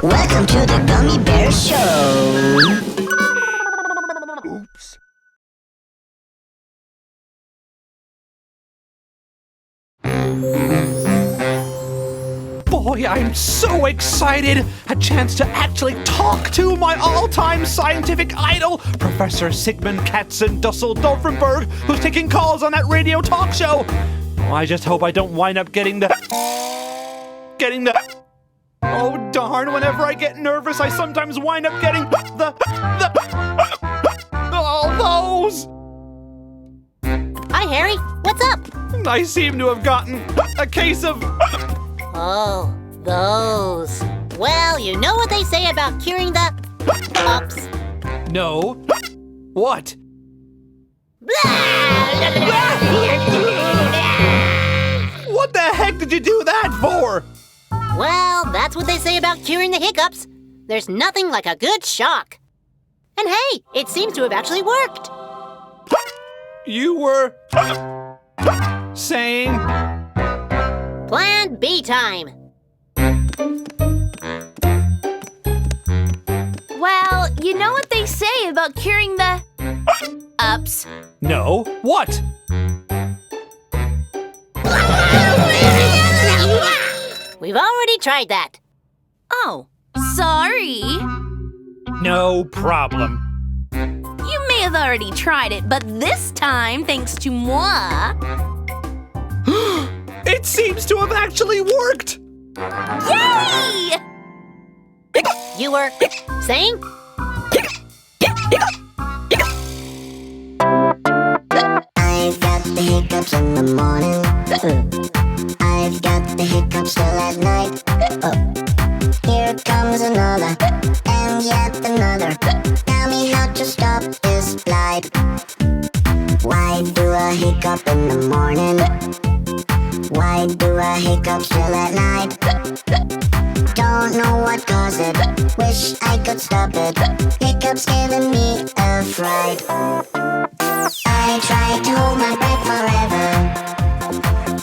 Welcome to the Gummy Bear Show. Oops. Boy, I'm so excited! A chance to actually talk to my all-time scientific idol, Professor Sigmund Katzendussel-Dolfenberg, who's taking calls on that radio talk show. Oh, I just hope I don't wind up getting the... Oh, darn, whenever I get nervous, I sometimes wind up getting all those! Hi, Harry. What's up? I seem to have gotten a case of... Oh, those. Well, you know what they say about curing the... Hiccups. No. What? What the heck did you do that for? Well, that's what they say about curing the hiccups. There's nothing like a good shock. And hey, it seems to have actually worked. You were... saying... Plan B time. Well, you know what they say about curing the... ups. No. What? We've already tried that. Oh, sorry. No problem. You may have already tried it, but this time, thanks to moi... It seems to have actually worked! Yay! You were saying? I've got the hiccups in the morning. I've got the hiccups till at night. Here comes another, and yet another. Tell me how to stop this blight. Why do I hiccup in the morning? Why do I hiccup still at night? Don't know what caused it. Wish I could stop it. Hiccups giving me a fright. I tried to hold my breath forever.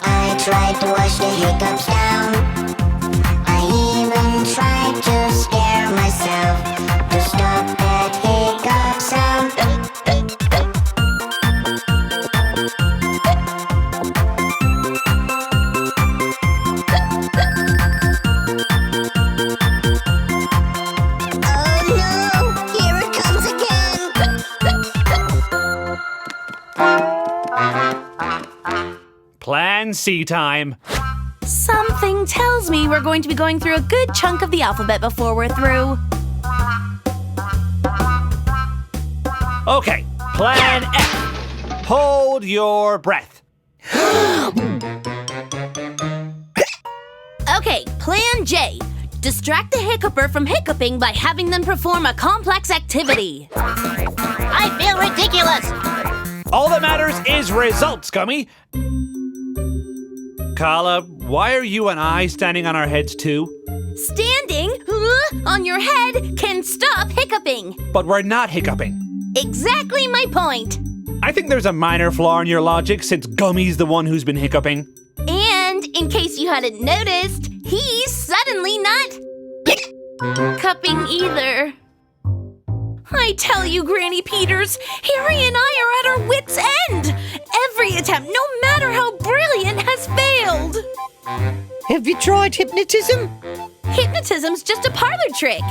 I tried to wash the hiccups down. I even tried to scare myself to stop that hiccup sound. Plan C time. Something tells me we're going to be going through a good chunk of the alphabet before we're through. Okay, Plan F. Hold your breath. Okay, Plan J. Distract the hiccuper from hiccuping by having them perform a complex activity. I feel ridiculous. All that matters is results, Gummy. Kala, why are you and I standing on our heads too? Standing on your head can stop hiccuping. But we're not hiccuping. Exactly my point. I think there's a minor flaw in your logic since Gummy's the one who's been hiccuping. And in case you hadn't noticed, he's suddenly not hiccuping either. I tell you, Granny Peters, Harry and I are at our wits' end. Every attempt, no matter how brilliant, has failed. Have you tried hypnotism? Hypnotism's just a parlor trick.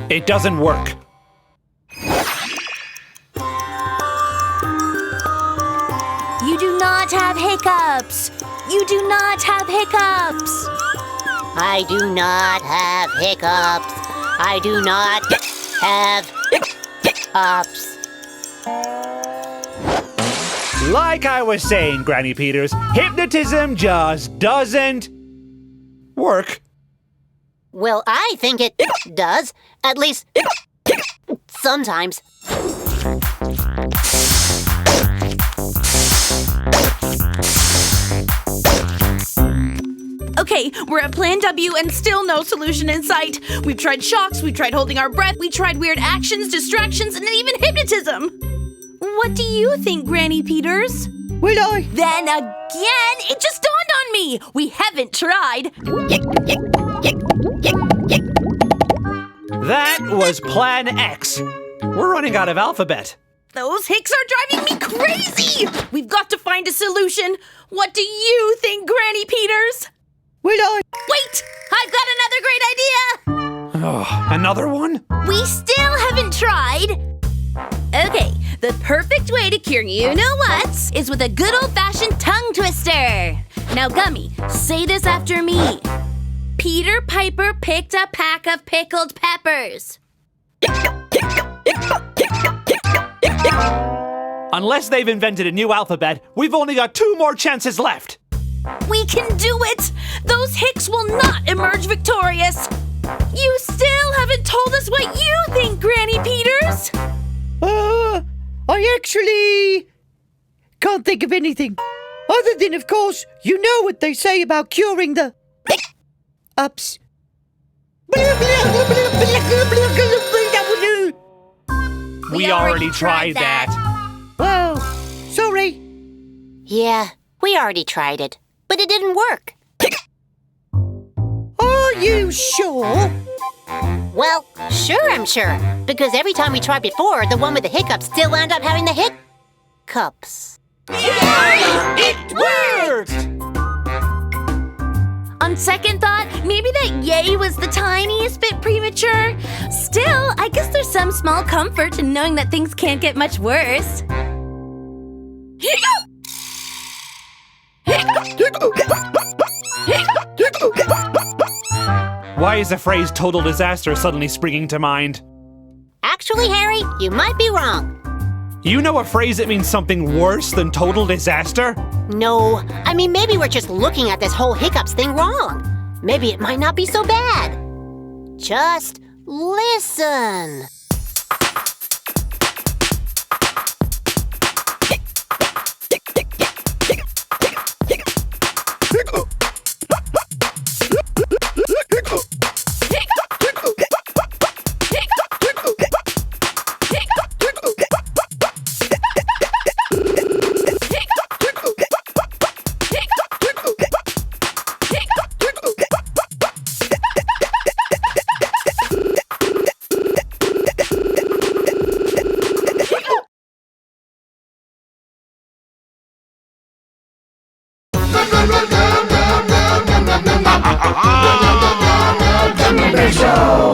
It doesn't work. You do not have hiccups. You do not have hiccups. I do not have hiccups. I do not have hiccups. Like I was saying, Granny Peters, hypnotism just doesn't work. Well, I think it does. At least sometimes. Okay, we're at Plan W and still no solution in sight. We've tried shocks, we've tried holding our breath, we tried weird actions, distractions, and even hypnotism. What do you think, Granny Peters? Will I? Then again, it just dawned on me. We haven't tried was Plan X. We're running out of alphabet. Those hicks are driving me crazy! We've got to find a solution. What do you think, Granny Peters? Well, Wait! I've got another great idea! Oh, another one? We still haven't tried. Okay, the perfect way to cure you-know-what is with a good old-fashioned tongue twister. Now, Gummy, say this after me. Peter Piper picked a pack of pickled peppers. Unless they've invented a new alphabet, we've only got 2 more chances left. We can do it! Those hicks will not emerge victorious. You still haven't told us what you think, Granny Peters. I actually can't think of anything. Other than, of course, you know what they say about curing the ups. We already tried that. Well, sorry. Yeah, we already tried it, but it didn't work. Are you sure? Well, sure I'm sure, because every time we tried before, the one with the hiccups still wound up having the hiccups. It worked! On second thought, maybe that yay was the tiniest bit premature. Still, I guess there's some small comfort in knowing that things can't get much worse. Why is the phrase total disaster suddenly springing to mind? Actually, Harry, you might be wrong. You know a phrase that means something worse than total disaster? No, I mean, maybe we're just looking at this whole hiccups thing wrong. Maybe it might not be so bad. Just listen. Gummy Bear Show!